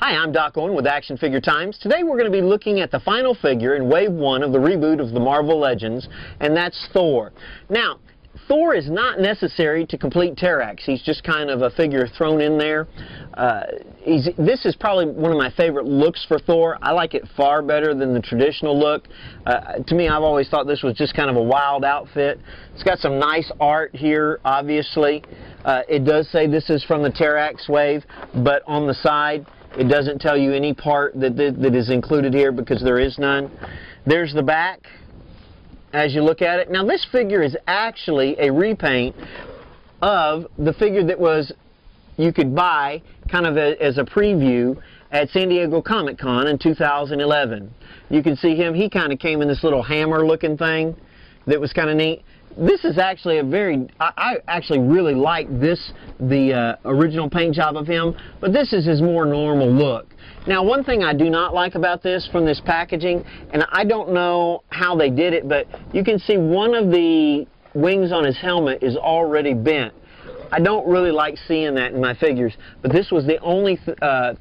Hi, I'm Doc Owen with Action Figure Times. Today we're going to be looking at the final figure in Wave 1 of the reboot of the Marvel Legends, and that's Thor. Now, Thor is not necessary to complete Terrax. He's just kind of a figure thrown in there. This is probably one of my favorite looks for Thor. I like it far better than the traditional look. To me, I've always thought this was just kind of a wild outfit. It's got some nice art here, obviously. It does say this is from the Terrax wave, but on the side, it doesn't tell you any part that is included here because there is none. There's the back as you look at it. Now this figure is actually a repaint of the figure that you could buy kind of as a preview at San Diego Comic-Con in 2011. You can see him, he kind of came in this little hammer looking thing that was kind of neat. This is actually I actually really like the original paint job of him, but this is his more normal look. Now, one thing I do not like about this from this packaging, and I don't know how they did it, but you can see one of the wings on his helmet is already bent. I don't really like seeing that in my figures, but this was the only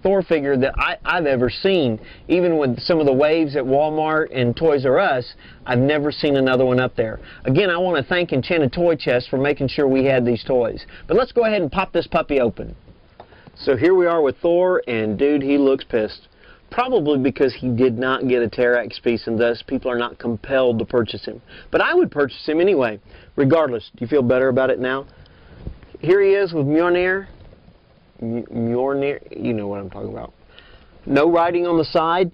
Thor figure that I've ever seen. Even with some of the waves at Walmart and Toys R Us, I've never seen another one up there. Again, I want to thank Enchanted Toy Chest for making sure we had these toys. But let's go ahead and pop this puppy open. So here we are with Thor, and dude, he looks pissed. Probably because he did not get a Terrax piece, and thus people are not compelled to purchase him. But I would purchase him anyway, regardless. Do you feel better about it now? Here he is with Mjolnir. Mjolnir, you know what I'm talking about. No writing on the side.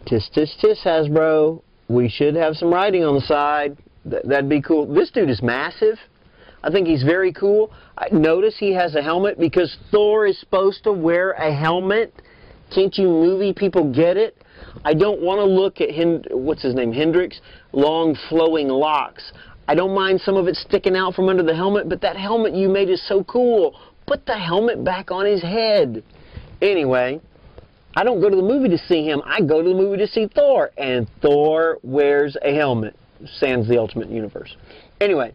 Tis, tis, tis, Hasbro. We should have some writing on the side. That'd be cool. This dude is massive. I think he's very cool. Notice he has a helmet because Thor is supposed to wear a helmet. Can't you movie people get it? I don't want to look at him, what's his name, Hendrix, long flowing locks. I don't mind some of it sticking out from under the helmet, but that helmet you made is so cool. Put the helmet back on his head. Anyway, I don't go to the movie to see him. I go to the movie to see Thor, and Thor wears a helmet. Sans the Ultimate Universe. Anyway,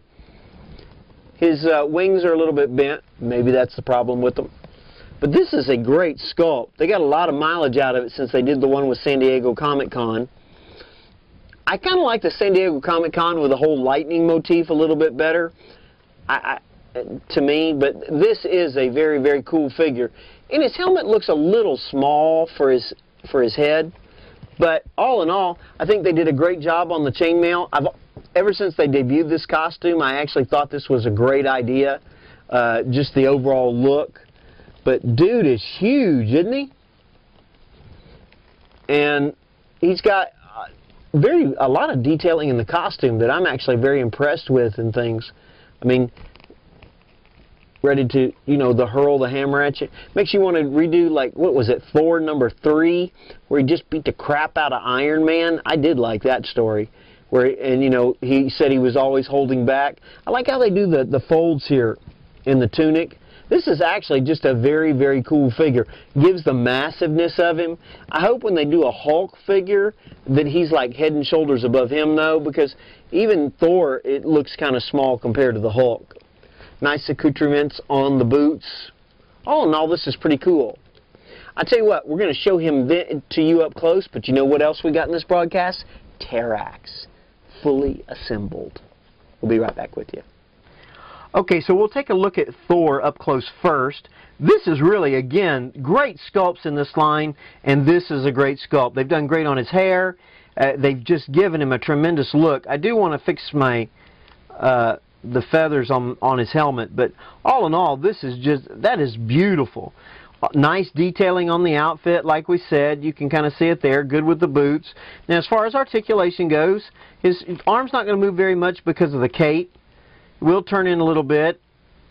his wings are a little bit bent. Maybe that's the problem with them. But this is a great sculpt. They got a lot of mileage out of it since they did the one with San Diego Comic-Con. I kind of like the San Diego Comic-Con with the whole lightning motif a little bit better, to me, but this is a very, very cool figure. And his helmet looks a little small for his head, but all in all, I think they did a great job on the chainmail. Ever since they debuted this costume, I actually thought this was a great idea, just the overall look. But dude is huge, isn't he? And he's got a lot of detailing in the costume that I'm actually very impressed with and things. I mean, ready to, hurl the hammer at you. Makes you want to redo, like, what was it, Thor number 3, where he just beat the crap out of Iron Man. I did like that story. He said he was always holding back. I like how they do the folds here in the tunic. This is actually just a very, very cool figure. Gives the massiveness of him. I hope when they do a Hulk figure that he's like head and shoulders above him, though, because even Thor, it looks kind of small compared to the Hulk. Nice accoutrements on the boots. All in all, this is pretty cool. I tell you what, we're going to show him to you up close, but you know what else we got in this broadcast? Terrax, fully assembled. We'll be right back with you. Okay, so we'll take a look at Thor up close first. This is really, again, great sculpts in this line, and this is a great sculpt. They've done great on his hair. They've just given him a tremendous look. I do want to fix the feathers on his helmet, but all in all, that is beautiful. Nice detailing on the outfit, like we said. You can kind of see it there, good with the boots. Now, as far as articulation goes, his arm's not going to move very much because of the cape. Will turn in a little bit.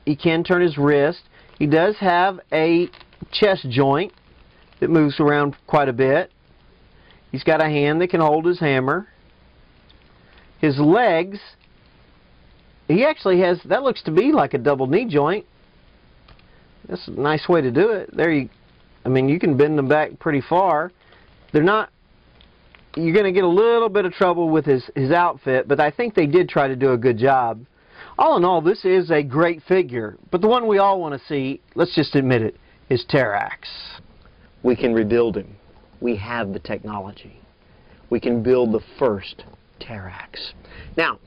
He can turn his wrist. He does have a chest joint that moves around quite a bit. He's got a hand that can hold his hammer. His legs, he actually has, that looks to be like a double knee joint. That's a nice way to do it. You can bend them back pretty far. They're not, you're going to get a little bit of trouble with his outfit, but I think they did try to do a good job. All in all, this is a great figure, but the one we all want to see, let's just admit it, is Terrax. we can rebuild him. We have the technology. We can build the first Terrax. Now,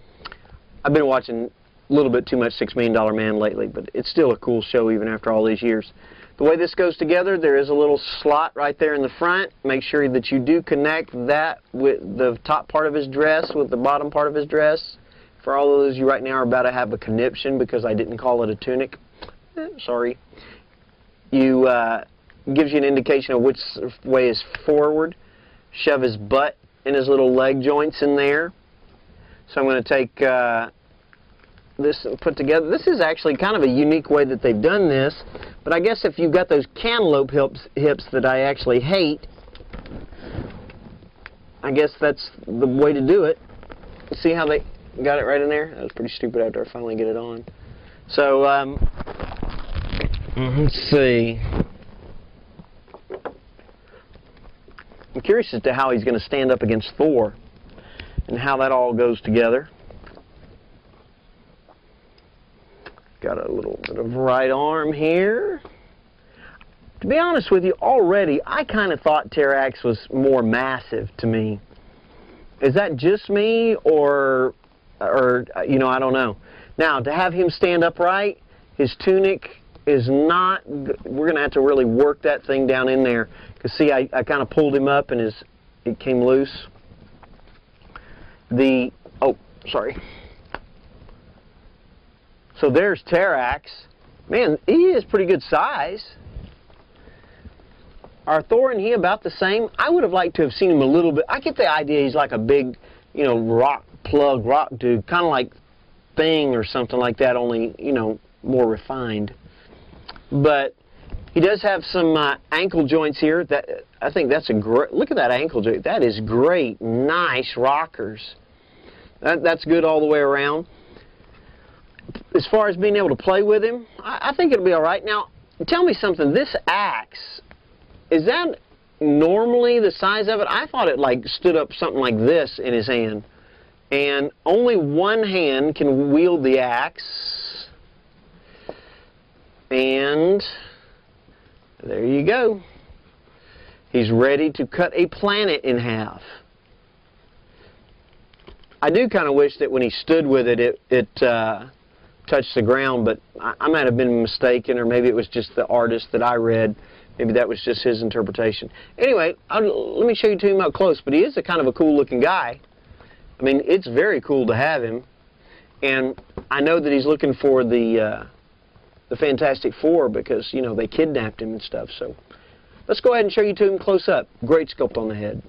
I've been watching a little bit too much $6 Million Man lately, but it's still a cool show even after all these years. The way this goes together, there is a little slot right there in the front. Make sure that you do connect that with the top part of his dress with the bottom part of his dress. For all of those you right now are about to have a conniption because I didn't call it a tunic. Sorry. Gives you an indication of which way is forward. Shove his butt and his little leg joints in there. So I'm going to take this and put together. This is actually kind of a unique way that they've done this, but I guess if you've got those cantaloupe hips that I actually hate, I guess that's the way to do it. See how they got it right in there? That was pretty stupid after I finally get it on. So, let's see. I'm curious as to how he's going to stand up against Thor and how that all goes together. Got a little bit of right arm here. To be honest with you, already I kind of thought Terrax was more massive to me. Is that just me, or you know, I don't know. Now, to have him stand upright, his tunic is not, we're going to have to really work that thing down in there. Because see, I kind of pulled him up and it came loose. Oh, sorry. So there's Terrax. Man, he is pretty good size. Are Thor and he about the same? I would have liked to have seen him a little bit. I get the idea he's like a big, you know, rock dude, kind of like Thing or something like that, only, you know, more refined. But he does have some ankle joints here. That I think that's a great. Look at that ankle joint. That is great. Nice rockers. That's good all the way around. As far as being able to play with him, I think it'll be all right. Now, tell me something. This axe, is that normally the size of it? I thought it like stood up something like this in his hand. And only one hand can wield the axe. And there you go. He's ready to cut a planet in half. I do kind of wish that when he stood with it, it touched the ground, but I might have been mistaken, or maybe it was just the artist that I read. Maybe that was just his interpretation. Anyway, let me show you to him up close, but he is a kind of a cool-looking guy. I mean, it's very cool to have him, and I know that he's looking for the Fantastic Four because, you know, they kidnapped him and stuff. So let's go ahead and show you to him close up. Great sculpt on the head.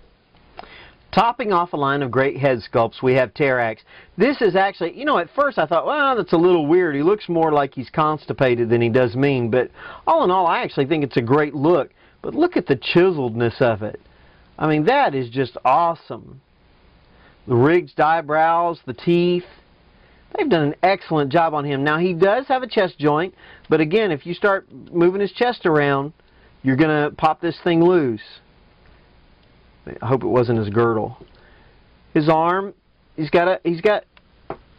Topping off a line of great head sculpts, we have Terrax. This is actually, you know, at first I thought, well, that's a little weird. He looks more like he's constipated than he does mean, but all in all, I actually think it's a great look. But look at the chiseledness of it. I mean, that is just awesome. The ridged eyebrows, the teeth. They've done an excellent job on him. Now, he does have a chest joint, but again, if you start moving his chest around, you're going to pop this thing loose. I hope it wasn't his girdle. His arm, he's got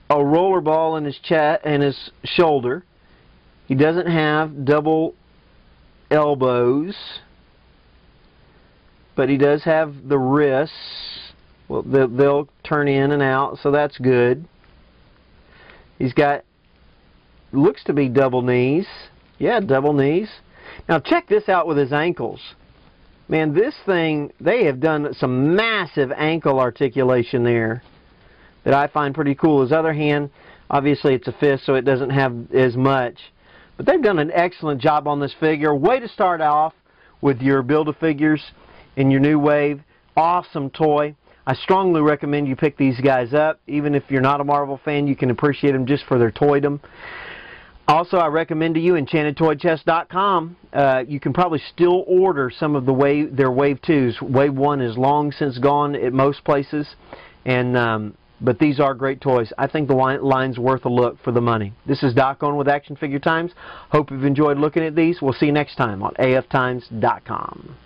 a roller ball in his chest and his shoulder. He doesn't have double elbows, but he does have the wrists. Well, they'll turn in and out, so that's good. He's got, looks to be double knees. Yeah, double knees. Now check this out with his ankles. Man, this thing, they have done some massive ankle articulation there that I find pretty cool. His other hand, obviously it's a fist, so it doesn't have as much. But they've done an excellent job on this figure. Way to start off with your Build-A-Figures in your new wave. Awesome toy. I strongly recommend you pick these guys up. Even if you're not a Marvel fan, you can appreciate them just for their toydom. Also, I recommend to you EnchantedToyChest.com. You can probably still order some of their Wave 2s. Wave 1 is long since gone at most places, but these are great toys. I think the line's worth a look for the money. This is Doc Owen with Action Figure Times. Hope you've enjoyed looking at these. We'll see you next time on AFTimes.com.